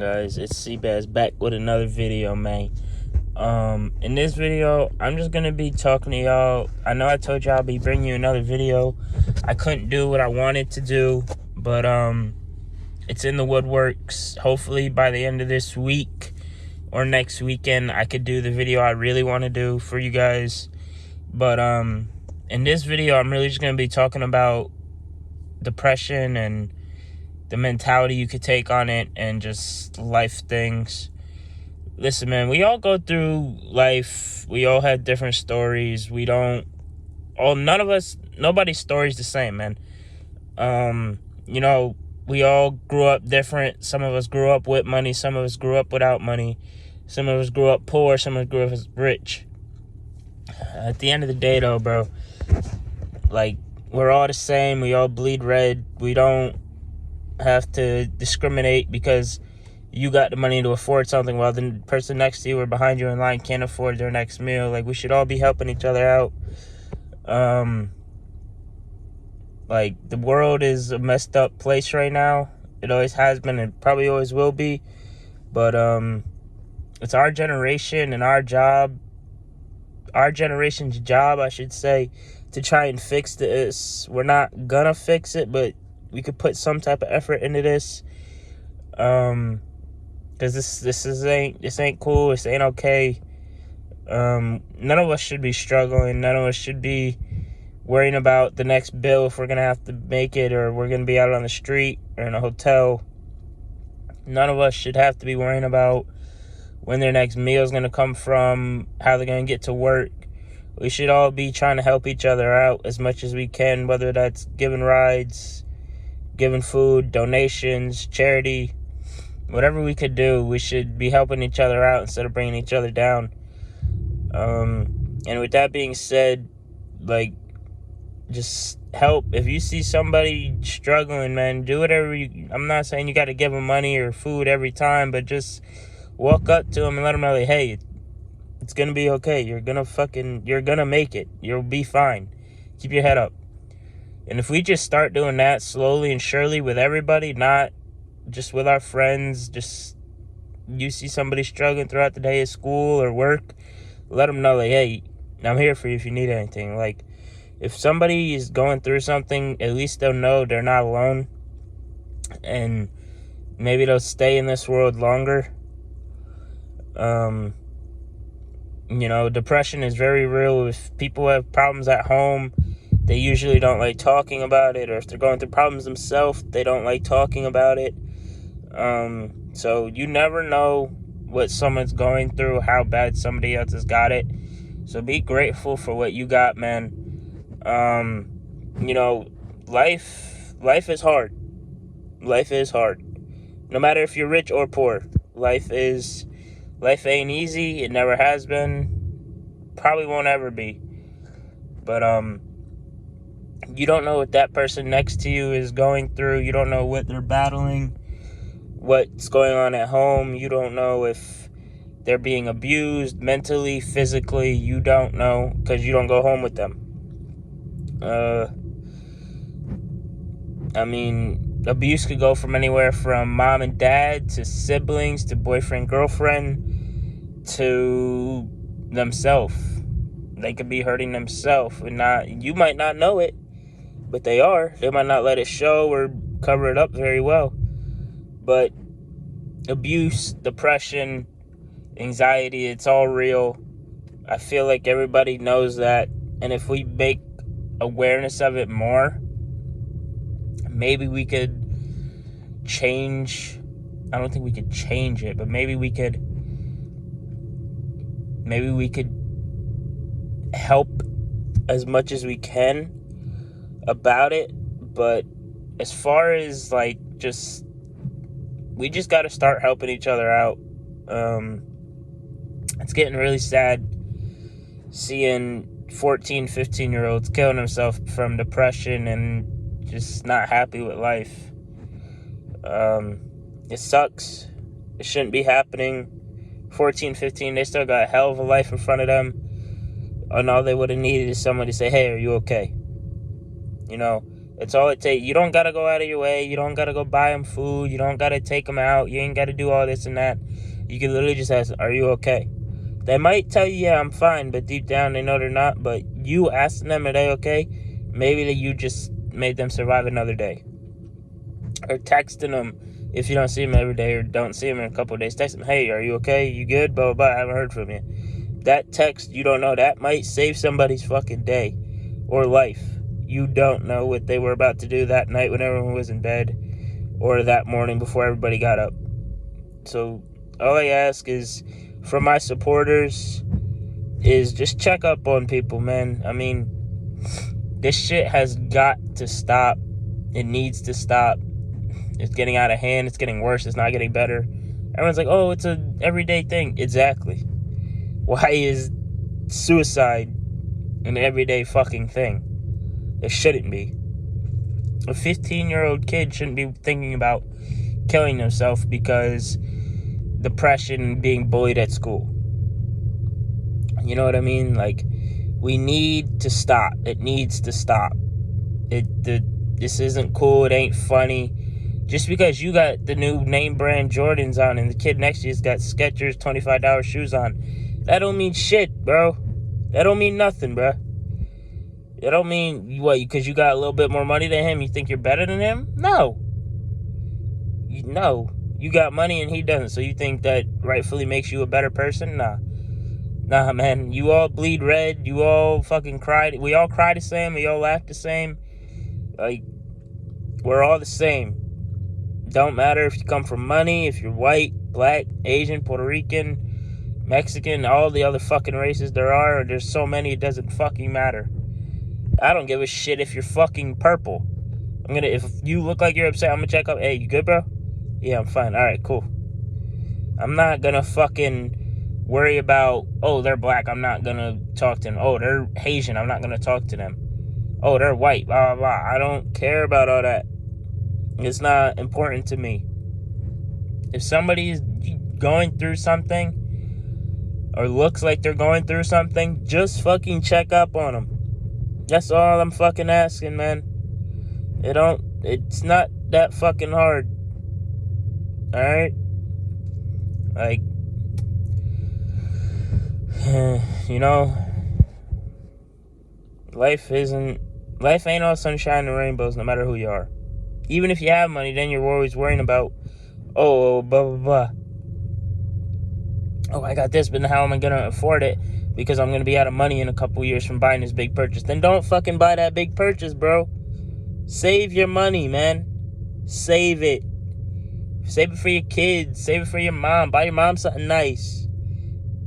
guys? It's Seabass back with another video, man. In this video, I'm just gonna be talking to y'all. I know I told y'all I'll be bringing you another video. I couldn't do what I wanted to do, but it's in the woodworks. Hopefully by the end of this week or next weekend, I could do the video I really want to do for you guys. But in this video, I'm really just gonna be talking about depression and the mentality you could take on it and just life things. Listen, man, we all go through life. We all have different stories. Nobody's story's the same, man. We all grew up different. Some of us grew up with money. Some of us grew up without money. Some of us grew up poor. Some of us grew up rich. At the end of the day, though, bro, like, we're all the same. We all bleed red. We don't have to discriminate because you got the money to afford something while the person next to you or behind you in line can't afford their next meal. Like, we should all be helping each other out. Like, the world is a messed up place right now. It always has been and probably always will be. But it's our generation and our generation's job, I should say, to try and fix this. We're not gonna fix it, but we could put some type of effort into this. Because this ain't cool. This ain't okay. None of us should be struggling. None of us should be worrying about the next bill, if we're gonna have to make it, or we're gonna be out on the street or in a hotel. None of us should have to be worrying about when their next meal is gonna come from, how they're gonna get to work. We should all be trying to help each other out as much as we can, whether that's giving rides, giving food, donations, charity, whatever we could do. We should be helping each other out instead of bringing each other down. And with that being said, like, just help. If you see somebody struggling, man, do whatever I'm not saying you got to give them money or food every time, but just walk up to them and let them know, like, hey, it's gonna be okay. You're gonna make it. You'll be fine. Keep your head up. And if we just start doing that slowly and surely with everybody, not just with our friends, just you see somebody struggling throughout the day at school or work, let them know, like, hey, I'm here for you if you need anything. Like, if somebody is going through something, at least they'll know they're not alone. And maybe they'll stay in this world longer. Depression is very real. If people have problems at home, they usually don't like talking about it, or if they're going through problems themselves, they don't like talking about it. So you never know what someone's going through, how bad somebody else has got it. So be grateful for what you got, man. Life is hard. Life is hard. No matter if you're rich or poor, life ain't easy. It never has been. Probably won't ever be. But you don't know what that person next to you is going through. You don't know what they're battling, what's going on at home. You don't know if they're being abused mentally, physically. You don't know because you don't go home with them. Abuse could go from anywhere from mom and dad to siblings to boyfriend, girlfriend to themselves. They could be hurting themselves, and you might not know it, but they are. They might not let it show or cover it up very well. But abuse, depression, anxiety, it's all real. I feel like everybody knows that. And if we make awareness of it more, maybe we could change. I don't think we could change it, but maybe we could help as much as we can about it. But as far as, like, we just got to start helping each other out. It's getting really sad seeing 14, 15-year-olds killing themselves from depression and just not happy with life. It sucks. It shouldn't be happening. 14, 15, they still got a hell of a life in front of them. And all they would have needed is somebody to say, hey, are you okay? It's all it takes. You don't got to go out of your way. You don't got to go buy them food. You don't got to take them out. You ain't got to do all this and that. You can literally just ask, are you okay? They might tell you, yeah, I'm fine, but deep down they know they're not. But you asking them, are they okay? Maybe that you just made them survive another day. Or texting them if you don't see them every day or don't see them in a couple of days. Text them, hey, are you okay? You good? Blah, blah, blah. I haven't heard from you. That text, you don't know. That might save somebody's fucking day or life. You don't know what they were about to do that night when everyone was in bed or that morning before everybody got up. So all I ask is from my supporters is just check up on people, man. I mean, this shit has got to stop. It needs to stop. It's getting out of hand. It's getting worse. It's not getting better. Everyone's like, oh, it's an everyday thing. Exactly. Why is suicide an everyday fucking thing? It shouldn't be. A 15-year-old kid shouldn't be thinking about killing himself because depression and being bullied at school. You know what I mean? Like, we need to stop. It needs to stop. This isn't cool. It ain't funny. Just because you got the new name brand Jordans on and the kid next to you's got Skechers $25 shoes on, that don't mean shit, bro. That don't mean nothing, bro. It don't mean, what, because you got a little bit more money than him, you think you're better than him? No. No. You got money and he doesn't, so you think that rightfully makes you a better person? Nah. Nah, man. You all bleed red. You all fucking cry. We all cry the same. We all laugh the same. Like, we're all the same. Don't matter if you come from money, if you're white, black, Asian, Puerto Rican, Mexican, all the other fucking races there are. There's so many, it doesn't fucking matter. I don't give a shit if you're fucking purple. If you look like you're upset, I'm gonna check up. Hey, you good, bro? Yeah, I'm fine. All right, cool. I'm not gonna fucking worry about, oh, they're black, I'm not gonna talk to them. Oh, they're Asian, I'm not gonna talk to them. Oh, they're white, blah, blah, blah. I don't care about all that. It's not important to me. If somebody is going through something or looks like they're going through something, just fucking check up on them. That's all I'm fucking asking, man. It's not that fucking hard. Alright? Like, you know, life ain't all sunshine and rainbows no matter who you are. Even if you have money, then you're always worrying about, oh, blah, blah, blah. Oh, I got this, but how am I going to afford it? Because I'm going to be out of money in a couple years from buying this big purchase. Then don't fucking buy that big purchase, bro. Save your money, man. Save it. Save it for your kids. Save it for your mom. Buy your mom something nice.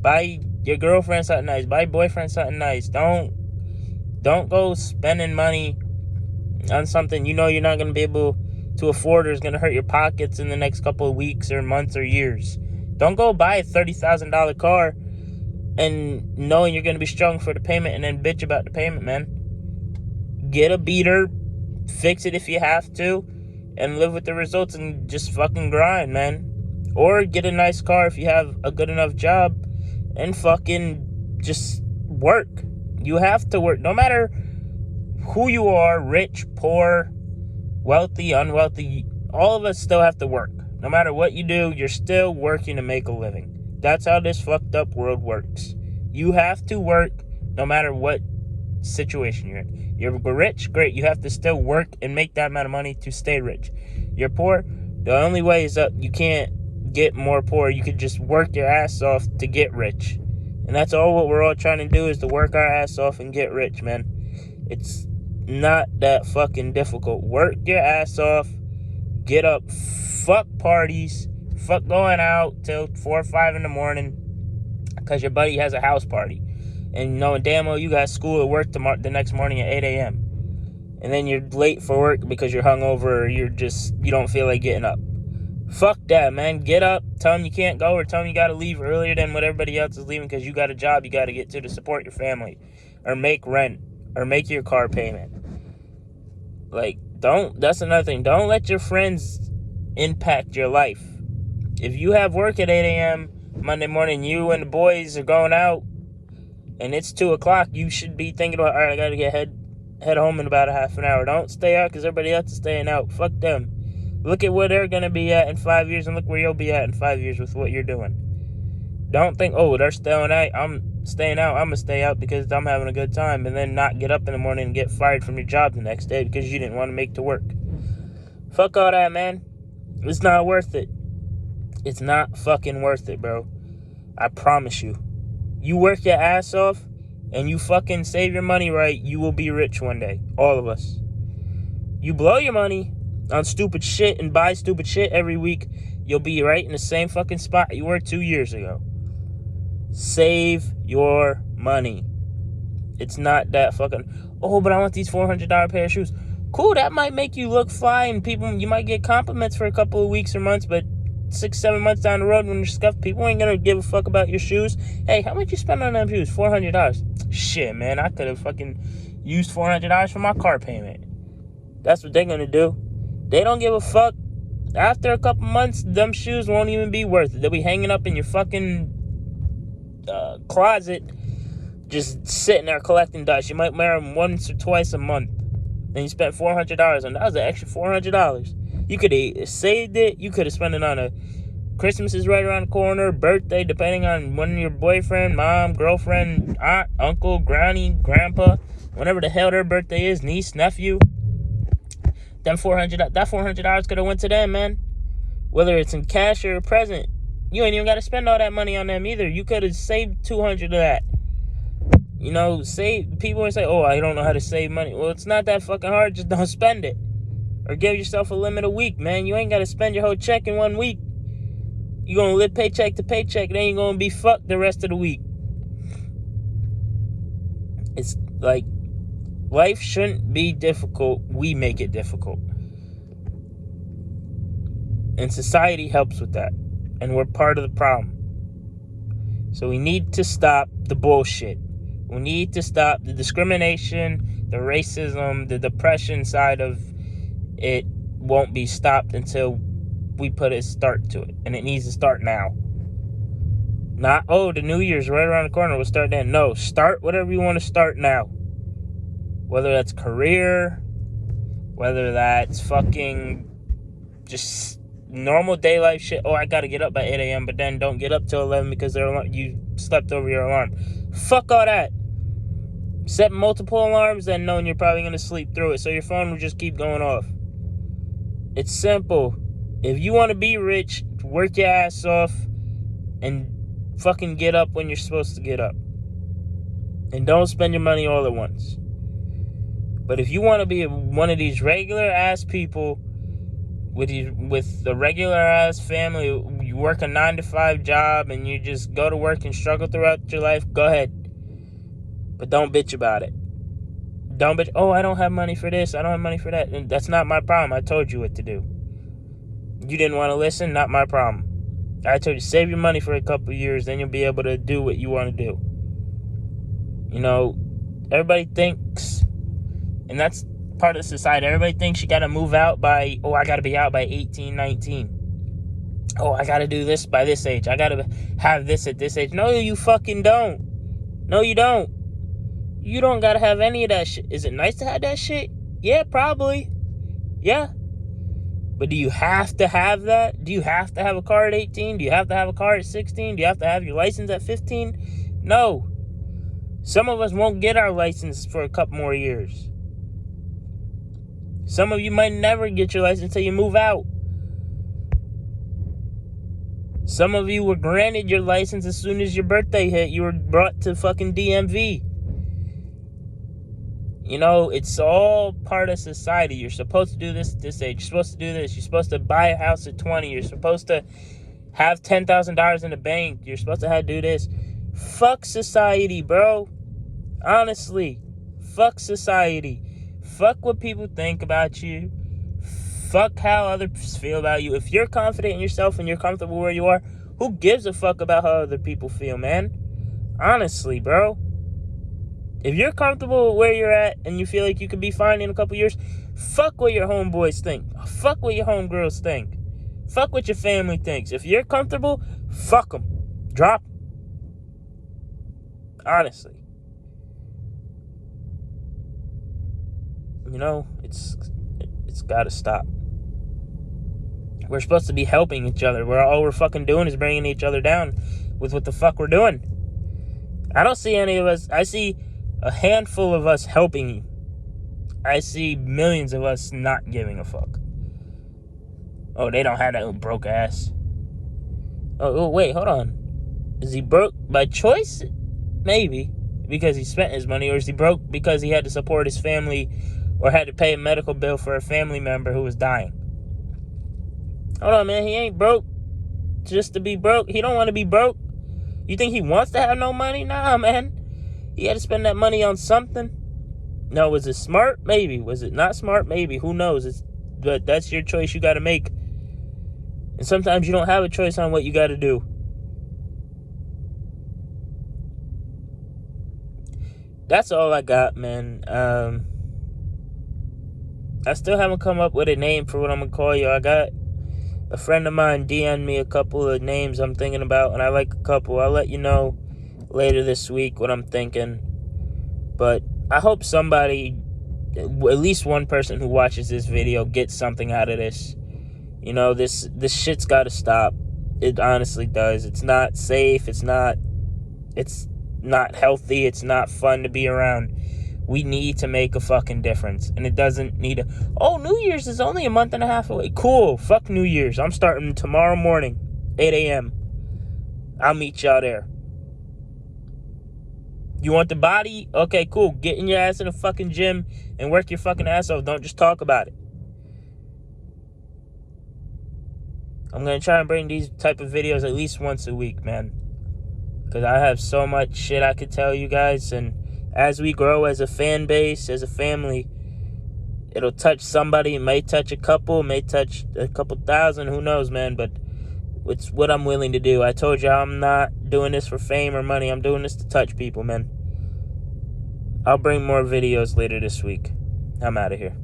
Buy your girlfriend something nice. Buy your boyfriend something nice. Don't go spending money on something you know you're not going to be able to afford or is going to hurt your pockets in the next couple of weeks or months or years. Don't go buy a $30,000 car and knowing you're going to be struggling for the payment and then bitch about the payment, man. Get a beater, fix it if you have to, and live with the results and just fucking grind, man. Or get a nice car if you have a good enough job and fucking just work. You have to work. No matter who you are, rich, poor, wealthy, unwealthy, all of us still have to work. No matter what you do, you're still working to make a living. That's how this fucked up world works. You have to work no matter what situation you're in. You're rich, great. You have to still work and make that amount of money to stay rich. You're poor, the only way is up. You can't get more poor. You could just work your ass off to get rich. And that's all what we're all trying to do is to work our ass off and get rich, man. It's not that fucking difficult. Work your ass off. Get up. Fuck parties. Fuck going out till 4 or 5 in the morning because your buddy has a house party. And knowing damn well you got school at work the next morning at 8 a.m. And then you're late for work because you're hungover or you don't feel like getting up. Fuck that, man. Get up. Tell them you can't go or tell them you got to leave earlier than what everybody else is leaving because you got a job you got to get to support your family or make rent or make your car payment. Like, that's another thing. Don't let your friends impact your life. If you have work at 8 a.m. Monday morning, you and the boys are going out, and it's 2 o'clock, you should be thinking about, all right, I got to get head home in about a half an hour. Don't stay out because everybody else is staying out. Fuck them. Look at where they're going to be at in 5 years and look where you'll be at in 5 years with what you're doing. Don't think, oh, they're staying out. I'm staying out. I'm going to stay out because I'm having a good time, and then not get up in the morning and get fired from your job the next day because you didn't want to make to work. Fuck all that, man. It's not worth it. It's not fucking worth it, bro. I promise you. You work your ass off and you fucking save your money right, you will be rich one day. All of us. You blow your money on stupid shit and buy stupid shit every week, you'll be right in the same fucking spot you were 2 years ago. Save your money. It's not that fucking, oh, but I want these $400 pair of shoes. Cool, that might make you look fly and people, you might get compliments for a couple of weeks or months, but 6-7 months down the road when you're scuffed, people ain't gonna give a fuck about your shoes. Hey, how much you spend on them shoes? $400. Shit, man, I could have fucking used $400 for my car payment. That's what they're gonna do. They don't give a fuck. After a couple months, them shoes won't even be worth it. They'll be hanging up in your fucking closet, just sitting there collecting dust. You might wear them once or twice a month. And you spent $400 on that. Was an extra $400. You could have saved it. You could have spent it on a Christmas is right around the corner, birthday, depending on when your boyfriend, mom, girlfriend, aunt, uncle, granny, grandpa, whenever the hell their birthday is, niece, nephew. That $400 could have went to them, man. Whether it's in cash or a present. You ain't even got to spend all that money on them either. You could have saved $200 of that. You know, people always say, oh, I don't know how to save money. Well, it's not that fucking hard. Just don't spend it. Or give yourself a limit a week, man. You ain't got to spend your whole check in 1 week. You're going to live paycheck to paycheck. Then you're going to be fucked the rest of the week. It's like, life shouldn't be difficult. We make it difficult. And society helps with that. And we're part of the problem. So we need to stop the bullshit. We need to stop the discrimination, the racism, the depression side of it won't be stopped until we put a start to it. And it needs to start now. Not, oh, the New Year's right around the corner, we'll start then. No, start whatever you want to start now. Whether that's career, whether that's fucking just normal day life shit. Oh, I gotta get up by 8 a.m. but then don't get up till 11 because you slept over your alarm. Fuck all that. Set multiple alarms and knowing you're probably gonna sleep through it, so your phone will just keep going off. It's simple. If you want to be rich, work your ass off and fucking get up when you're supposed to get up. And don't spend your money all at once. But if you want to be one of these regular ass people with the regular ass family, you work a 9-to-5 job and you just go to work and struggle throughout your life, go ahead. But don't bitch about it. Don't bitch, oh, I don't have money for this, I don't have money for that. And that's not my problem. I told you what to do. You didn't want to listen, not my problem. I told you, save your money for a couple of years, then you'll be able to do what you want to do. You know, everybody thinks, and that's part of society, everybody thinks you got to move out by, oh, I got to be out by 18, 19. Oh, I got to do this by this age. I got to have this at this age. No, you fucking don't. No, you don't. You don't got to have any of that shit. Is it nice to have that shit? Yeah, probably. Yeah. But do you have to have that? Do you have to have a car at 18? Do you have to have a car at 16? Do you have to have your license at 15? No. Some of us won't get our license for a couple more years. Some of you might never get your license until you move out. Some of you were granted your license as soon as your birthday hit. You were brought to fucking DMV. You know, it's all part of society. You're supposed to do this at this age. You're supposed to do this. You're supposed to buy a house at 20. You're supposed to have $10,000 in the bank. You're supposed to do this. Fuck society, bro. Honestly. Fuck society. Fuck what people think about you. Fuck how others feel about you. If you're confident in yourself and you're comfortable where you are, who gives a fuck about how other people feel, man? Honestly, bro. If you're comfortable where you're at and you feel like you could be fine in a couple years, fuck what your homeboys think. Fuck what your homegirls think. Fuck what your family thinks. If you're comfortable, fuck them. Drop them. Honestly. You know, it's got to stop. We're supposed to be helping each other. All we're fucking doing is bringing each other down with what the fuck we're doing. I don't see any of us. I see a handful of us helping. I see millions of us not giving a fuck. Oh, they don't have that broke ass. Oh, wait, hold on. Is he broke by choice? Maybe. Because he spent his money. Or is he broke because he had to support his family or had to pay a medical bill for a family member who was dying? Hold on, man. He ain't broke just to be broke. He don't want to be broke. You think he wants to have no money? Nah, man. He had to spend that money on something. No, was it smart? Maybe. Was it not smart? Maybe. Who knows? But that's your choice you got to make. And sometimes you don't have a choice on what you got to do. That's all I got, man. I still haven't come up with a name for what I'm going to call you. I got a friend of mine DM'd me a couple of names I'm thinking about, and I like a couple. I'll let you know later this week what I'm thinking. But I hope somebody, at least one person who watches this video, gets something out of this. You know, this shit's got to stop. It honestly does. It's not safe. It's not healthy. It's not fun to be around. We need to make a fucking difference. And it doesn't need a... Oh, New Year's is only a month and a half away. Cool. Fuck New Year's. I'm starting tomorrow morning, 8 a.m. I'll meet y'all there. You want the body? Okay, cool. Get in your ass in the fucking gym and work your fucking ass off. Don't just talk about it. I'm going to try and bring these type of videos at least once a week, man. Because I have so much shit I could tell you guys. And as we grow as a fan base, as a family, it'll touch somebody. It may touch a couple. It may touch a couple thousand. Who knows, man? But it's what I'm willing to do. I told you I'm not doing this for fame or money. I'm doing this to touch people, man. I'll bring more videos later this week. I'm out of here.